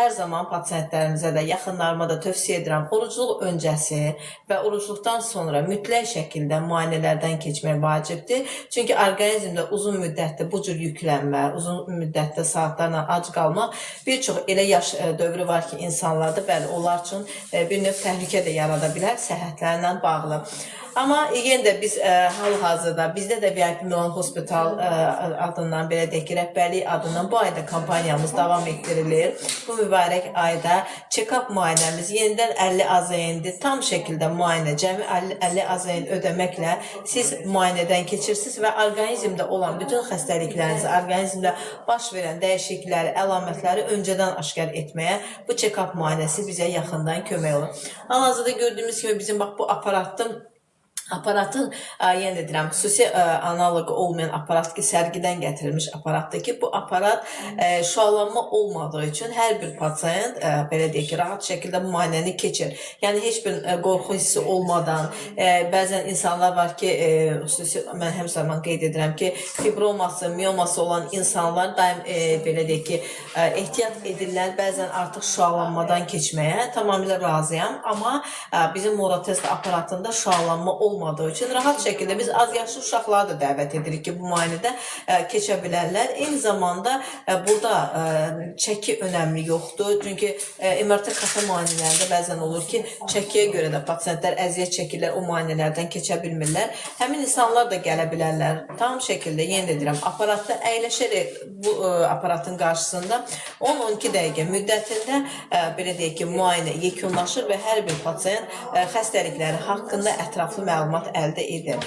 hər zaman pasientlərimizə də, yaxınlarıma da tövsiyə edirəm, orucluq öncəsi və orucluqdan sonra mütləq şəkildə müayinələrdən keçmək vacibdir. Çünki orqanizmdə uzun müddətli bu cür yüklənmə, uzun müddətli saatlarla ac qalmaq bir çox elə yaş dövrü var ki, insanlarda bəli, onlar üçün bir növ təhlükə də yarada bilər səhhətlərlə bağlı. Amma yenə də biz hal-hazırda bizdə də VIP Milan Hospital adından, belə deyək ki, rəhbərlik adından bu ayda kampaniyamız davam etdirilir. Bu mübarək ayda check-up müayinəmiz yenidən 50 AZN-dir. Tam şəkildə müayinə, cəmi 50 AZN ödəməklə siz müayinədən keçirsiniz və orqanizmdə olan bütün xəstəliklərinizi, orqanizmdə baş verən dəyişiklikləri, əlamətləri öncədən aşkar etməyə bu check-up müayinəsi bizə yaxından kömək olur. Hal-hazırda gördüyümüz kimi bizim bax bu aparatın yenə deyirəm, xüsusi analoqu olmayan aparat ki, sərgidən gətirilmiş aparatdır ki, bu aparat şüalanma olmadığı üçün hər bir pasiyent belə deyək ki, rahat şəkildə müayinəni keçir. Yəni heç bir qorxu hissi olmadan, bəzən insanlar var ki, xüsusi mən hər zaman qeyd edirəm ki, fibroması, miyoması olan insanlar daim belə deyək ki, ehtiyat edirlər, bəzən artıq şüalanmadan keçməyə tamamilə razıyam, amma bizim Morotest aparatında şüalanma olmadığı üçün rahat şəkildə biz az yaşlı uşaqları da dəvət edirik ki, bu müayinədə keçə bilərlər. Eyni zamanda burada çəki önəmli yoxdur. Çünki MRT kafe müayinələrində bəzən olur ki, çəkiyə görə də pasiyentlər əziyyət çəkirlər, o müayinələrdən keçə bilmirlər. Həmin insanlar da gələ bilərlər. Tam şəkildə, yenə deyirəm, aparatda əyləşərək bu aparatın qarşısında 10-12 dəqiqə müddətində belə deyək ki, müayinə yekunlaşır və hər bir pasiyent xəstəlikləri haqqında ətraflı məlumat əldə edir.